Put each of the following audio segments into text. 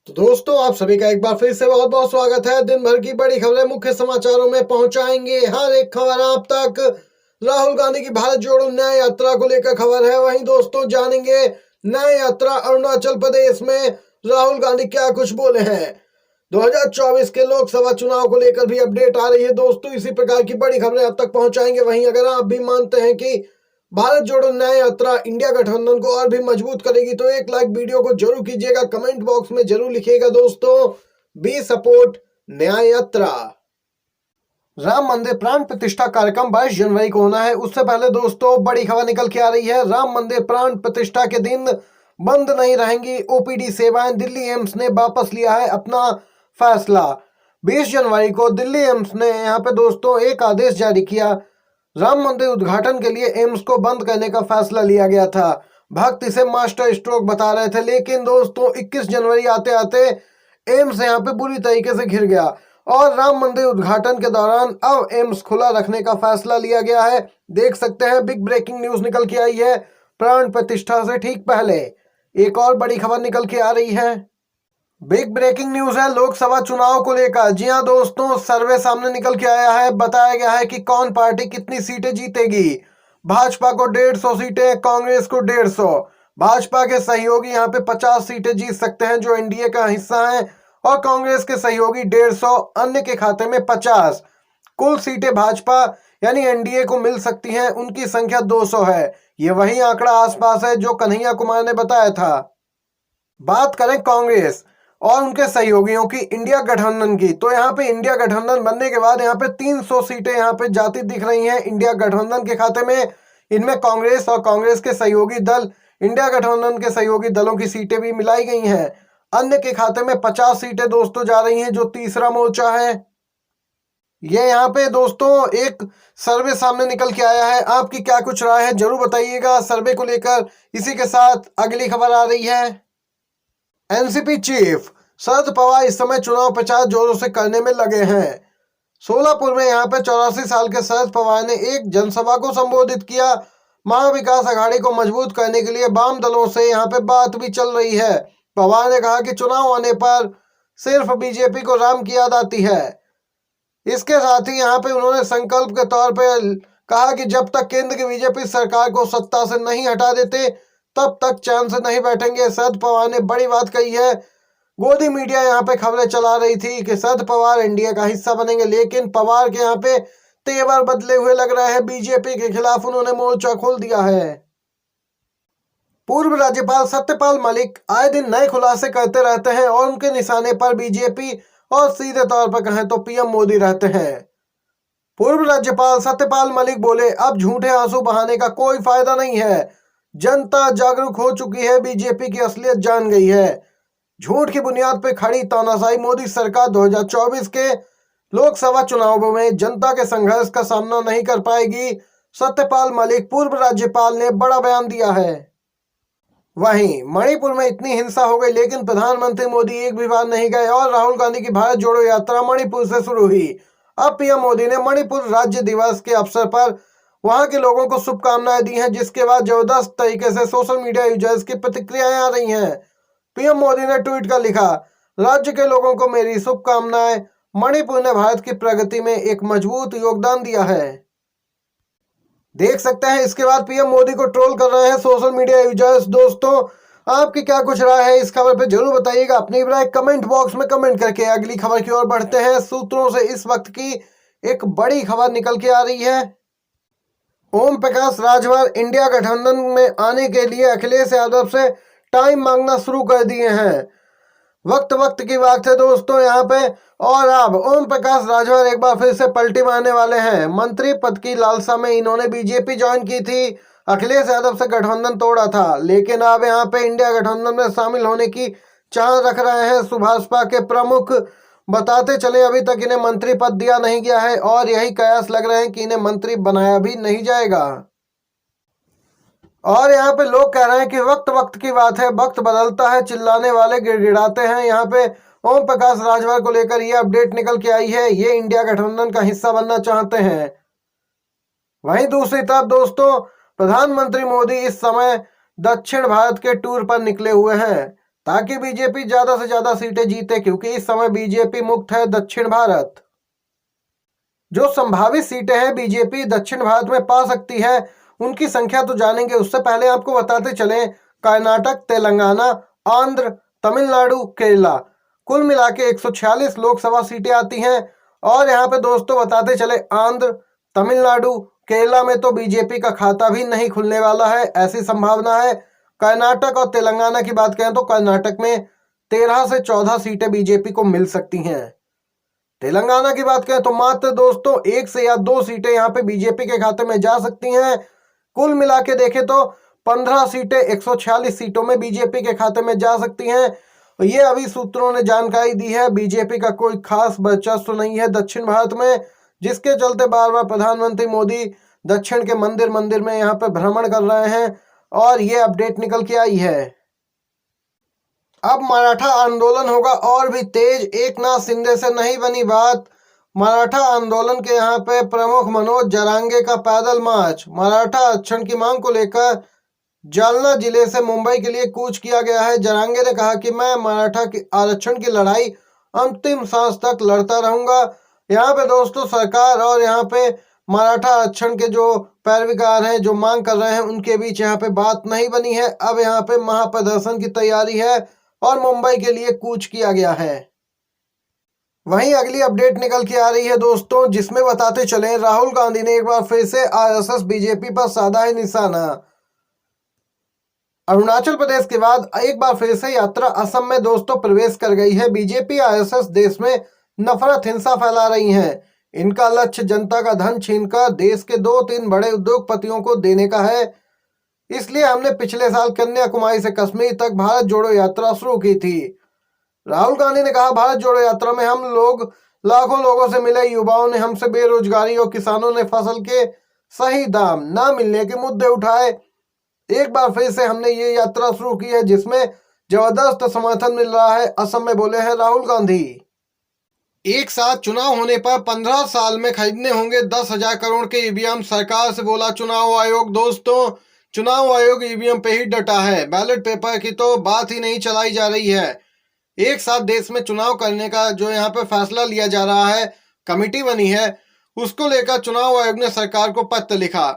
तो दोस्तों आप सभी का एक बार फिर से बहुत बहुत स्वागत है। दिन भर की बड़ी खबरें मुख्य समाचारों में पहुंचाएंगे। हर एक खबर आप तक। राहुल गांधी की भारत जोड़ो न्याय यात्रा को लेकर खबर है। वहीं दोस्तों जानेंगे न्याय यात्रा अरुणाचल प्रदेश में राहुल गांधी क्या कुछ बोले हैं। 2024 के लोकसभा चुनाव को लेकर भी अपडेट आ रही है दोस्तों। इसी प्रकार की बड़ी खबरें आप तक पहुंचाएंगे। वहीं अगर आप भी मानते हैं कि भारत जोड़ो न्याय यात्रा इंडिया गठबंधन को और भी मजबूत करेगी तो एक लाइक वीडियो को जरूर कीजिएगा। कमेंट बॉक्स में जरूर लिखिएगा दोस्तों, बी सपोर्ट न्याय यात्रा। राम मंदिर प्राण प्रतिष्ठा कार्यक्रम 22 जनवरी को होना है। उससे पहले दोस्तों बड़ी खबर निकल के आ रही है। राम मंदिर प्राण प्रतिष्ठा के दिन बंद नहीं रहेंगी ओपीडी सेवाएं। दिल्ली एम्स ने वापस लिया है अपना फैसला। 20 जनवरी को दिल्ली एम्स ने यहाँ पे दोस्तों एक आदेश जारी किया। राम मंदिर उद्घाटन के लिए एम्स को बंद करने का फैसला लिया गया था। भक्त इसे मास्टर स्ट्रोक बता रहे थे, लेकिन दोस्तों 21 जनवरी आते आते एम्स यहाँ पे बुरी तरीके से घिर गया और राम मंदिर उद्घाटन के दौरान अब एम्स खुला रखने का फैसला लिया गया है। देख सकते हैं बिग ब्रेकिंग न्यूज निकल के आई है। प्राण प्रतिष्ठा से ठीक पहले एक और बड़ी खबर निकल के आ रही है। बिग ब्रेकिंग न्यूज है लोकसभा चुनाव को लेकर। जी हां दोस्तों, सर्वे सामने निकल के आया है। बताया गया है कि कौन पार्टी कितनी सीटें जीतेगी। भाजपा को 150 सीटें, कांग्रेस को 150। भाजपा के सहयोगी यहां पे 50 सीटें जीत सकते हैं जो एनडीए का हिस्सा है, और कांग्रेस के सहयोगी 150, अन्य के खाते में 50। कुल सीटें भाजपा यानी एनडीए को मिल सकती हैं, उनकी संख्या 200 है। ये वही आंकड़ा आसपास है जो कन्हैया कुमार ने बताया था। बात करें कांग्रेस और उनके सहयोगियों की इंडिया गठबंधन की, तो यहाँ पे इंडिया गठबंधन बनने के बाद यहाँ पे 300 सीटें यहाँ पे जाती दिख रही हैं इंडिया गठबंधन के खाते में। इनमें कांग्रेस और कांग्रेस के सहयोगी दल, इंडिया गठबंधन के सहयोगी दलों की सीटें भी मिलाई गई हैं। अन्य के खाते में 50 सीटें दोस्तों जा रही हैं, जो तीसरा मोर्चा है। ये यहाँ पे दोस्तों एक सर्वे सामने निकल के आया है। आपकी क्या कुछ राय है जरूर बताइएगा सर्वे को लेकर। इसी के साथ अगली खबर आ रही है। एनसीपी चीफ शरद पवार इस समय चुनाव प्रचार जोरों से करने में लगे हैं। सोलापुर में यहाँ पे 84 साल के शरद पवार ने एक जनसभा को संबोधित किया। महाविकास अघाड़ी को मजबूत करने के लिए वाम दलों से यहाँ पे बात भी चल रही है। पवार ने कहा कि चुनाव आने पर सिर्फ बीजेपी को राम की याद आती है। इसके साथ ही यहाँ पे उन्होंने संकल्प के तौर पर कहा कि जब तक केंद्र की बीजेपी सरकार को सत्ता से नहीं हटा देते तब तक चैन से नहीं बैठेंगे। शरद पवार ने बड़ी बात कही है। गोदी मीडिया यहाँ पे खबरें चला रही थी कि शरद पवार एनडीए का हिस्सा बनेंगे, लेकिन पवार के यहाँ पे तेवर बदले हुए लग रहे हैं। बीजेपी के खिलाफ उन्होंने मोर्चा खोल दिया है। पूर्व राज्यपाल सत्यपाल मलिक आए दिन नए खुलासे करते रहते हैं और उनके निशाने पर बीजेपी और सीधे तौर पर कहें तो पीएम मोदी रहते हैं। पूर्व राज्यपाल सत्यपाल मलिक बोले, अब झूठे आंसू बहाने का कोई फायदा नहीं है। जनता जागरूक हो चुकी है, बीजेपी की असलियत जान गई है। झूठ की बुनियाद पर खड़ी तानाशाही मोदी सरकार 2024 के लोकसभा चुनावों में जनता के संघर्ष का सामना नहीं कर पाएगी। सत्यपाल मलिक पूर्व राज्यपाल ने बड़ा बयान दिया है। वहीं मणिपुर में इतनी हिंसा हो गई, लेकिन प्रधानमंत्री मोदी एक भी बार नहीं गए और राहुल गांधी की भारत जोड़ो यात्रा मणिपुर से शुरू हुई। अब पीएम मोदी ने मणिपुर राज्य दिवस के अवसर पर वहां के लोगों को शुभकामनाएं दी हैं, जिसके बाद जबरदस्त तरीके से सोशल मीडिया यूजर्स की प्रतिक्रियाएं आ रही हैं। पीएम मोदी ने ट्वीट कर लिखा, राज्य के लोगों को मेरी शुभकामनाएं। मणिपुर ने भारत की प्रगति में एक मजबूत योगदान दिया है। देख सकते हैं इसके बाद पीएम मोदी को ट्रोल कर रहे हैं सोशल मीडिया यूजर्स। दोस्तों आपकी क्या कुछ राय है इस खबर पे जरूर बताइएगा। अपनी राय कमेंट बॉक्स में कमेंट करके अगली खबर की ओर बढ़ते हैं। सूत्रों से इस वक्त की एक बड़ी खबर निकल के आ रही है। ओम प्रकाश राजभर इंडिया गठबंधन में आने के लिए अखिलेश यादव से टाइम मांगना शुरू कर दिए हैं। वक्त की बात है दोस्तों यहाँ पे। और अब ओम प्रकाश राजभर एक बार फिर से पलटी मारने वाले हैं। मंत्री पद की लालसा में इन्होंने बीजेपी ज्वाइन की थी, अखिलेश यादव से गठबंधन तोड़ा था, लेकिन अब यहाँ पे इंडिया गठबंधन में शामिल होने की चाह रख रहे हैं। सुभाषपा के प्रमुख बताते चले अभी तक इन्हें मंत्री पद दिया नहीं गया है और यही कयास लग रहे हैं कि इन्हें मंत्री बनाया भी नहीं जाएगा। और यहाँ पे लोग कह रहे हैं कि वक्त की बात है, वक्त बदलता है, चिल्लाने वाले गिड़गिड़ाते हैं। यहाँ पे ओम प्रकाश राजभर को लेकर ये अपडेट निकल के आई है। ये इंडिया गठबंधन का हिस्सा बनना चाहते हैं। वहीं दूसरी तरफ दोस्तों प्रधानमंत्री मोदी इस समय दक्षिण भारत के टूर पर निकले हुए हैं। ताकि बीजेपी ज्यादा से ज्यादा सीटें जीते, क्योंकि इस समय बीजेपी मुक्त है दक्षिण भारत। जो संभावित सीटें हैं बीजेपी दक्षिण भारत में पा सकती है, उनकी संख्या तो जानेंगे। उससे पहले आपको बताते चलें, कर्नाटक, तेलंगाना, आंध्र, तमिलनाडु, केरला, कुल मिला के 146 लोकसभा सीटें आती हैं। और यहाँ पे दोस्तों बताते चले, आंध्र, तमिलनाडु, केरला में तो बीजेपी का खाता भी नहीं खुलने वाला है, ऐसी संभावना है। कर्नाटक और तेलंगाना की बात करें तो कर्नाटक में 13 से 14 सीटें बीजेपी को मिल सकती हैं। तेलंगाना की बात करें तो मात्र दोस्तों 1 से या 2 सीटें यहाँ पे बीजेपी के खाते में जा सकती हैं। कुल मिला के देखें तो 15 सीटें 146 सीटों में बीजेपी के खाते में जा सकती हैं। ये अभी सूत्रों ने जानकारी दी है। बीजेपी का कोई खास वर्चस्व नहीं है दक्षिण भारत में, जिसके चलते बार बार प्रधानमंत्री मोदी दक्षिण के मंदिर मंदिर में यहाँ पे भ्रमण कर रहे हैं और ये अपडेट निकल के आई है। अब मराठा आंदोलन होगा और भी तेज। एकनाथ शिंदे से नहीं बनी बात। मराठा आंदोलन के यहाँ पे प्रमुख मनोज जरांगे का पैदल मार्च। मराठा आरक्षण की मांग को लेकर जालना जिले से मुंबई के लिए कूच किया गया है। जरांगे ने कहा कि मैं मराठा की आरक्षण की लड़ाई अंतिम सांस तक लड़ता रहूंगा। यहाँ पे दोस्तों सरकार और यहाँ पे मराठा आरक्षण के जो पैरवीकार हैं, जो मांग कर रहे हैं, उनके बीच यहाँ पे बात नहीं बनी है। अब यहाँ पे महाप्रदर्शन की तैयारी है और मुंबई के लिए कूच किया गया है। वहीं अगली अपडेट निकल के आ रही है दोस्तों, जिसमें बताते चले, राहुल गांधी ने एक बार फिर से आरएसएस बीजेपी पर साधा है निशाना। अरुणाचल प्रदेश के बाद एक बार फिर से यात्रा असम में दोस्तों प्रवेश कर गई है। बीजेपी आरएसएस देश में नफरत हिंसा फैला रही है। इनका लक्ष्य जनता का धन छीनकर देश के 2-3 बड़े उद्योगपतियों को देने का है। इसलिए हमने पिछले साल कन्याकुमारी से कश्मीर तक भारत जोड़ो यात्रा शुरू की थी। राहुल गांधी ने कहा, भारत जोड़ो यात्रा में हम लोग लाखों लोगों से मिले। युवाओं ने हमसे बेरोजगारी और किसानों ने फसल के सही दाम ना मिलने के मुद्दे उठाए। एक बार फिर से हमने ये यात्रा शुरू की है, जिसमें जबरदस्त समर्थन मिल रहा है, असम में बोले हैं राहुल गांधी। एक साथ चुनाव होने पर 15 साल में खरीदने होंगे 10,000 करोड़ के ईवीएम, सरकार से बोला चुनाव आयोग। दोस्तों चुनाव आयोग ईवीएम पे ही डटा है, बैलेट पेपर की तो बात ही नहीं चलाई जा रही है। एक साथ देश में चुनाव करने का जो यहाँ पे फैसला लिया जा रहा है, कमेटी बनी है, उसको लेकर चुनाव आयोग ने सरकार को पत्र लिखा।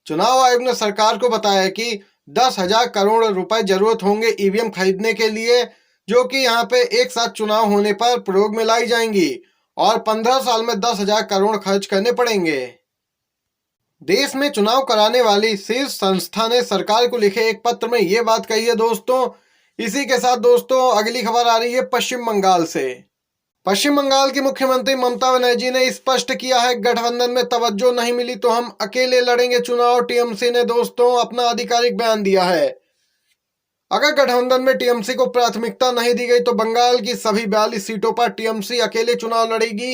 चुनाव आयोग ने सरकार को बताया कि 10,000 करोड़ रुपए जरूरत होंगे ईवीएम खरीदने के लिए, जो कि यहाँ पे एक साथ चुनाव होने पर प्रयोग में लाई जाएंगी और 15 साल में 10,000 करोड़ खर्च करने पड़ेंगे। देश में चुनाव कराने वाली शीर्ष संस्था ने सरकार को लिखे एक पत्र में ये बात कही है दोस्तों। इसी के साथ दोस्तों अगली खबर आ रही है पश्चिम बंगाल से। पश्चिम बंगाल की मुख्यमंत्री ममता बनर्जी ने स्पष्ट किया है, गठबंधन में तवज्जो नहीं मिली तो हम अकेले लड़ेंगे चुनाव। टीएमसी ने दोस्तों अपना आधिकारिक बयान दिया है। अगर गठबंधन में टीएमसी को प्राथमिकता नहीं दी गई तो बंगाल की सभी 42 सीटों पर टीएमसी अकेले चुनाव लड़ेगी।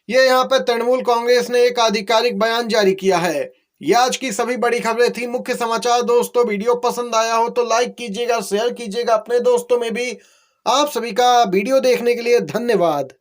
ये यहाँ पर तृणमूल कांग्रेस ने एक आधिकारिक बयान जारी किया है। ये आज की सभी बड़ी खबरें थी, मुख्य समाचार। दोस्तों वीडियो पसंद आया हो तो लाइक कीजिएगा, शेयर कीजिएगा अपने दोस्तों में भी। आप सभी का वीडियो देखने के लिए धन्यवाद।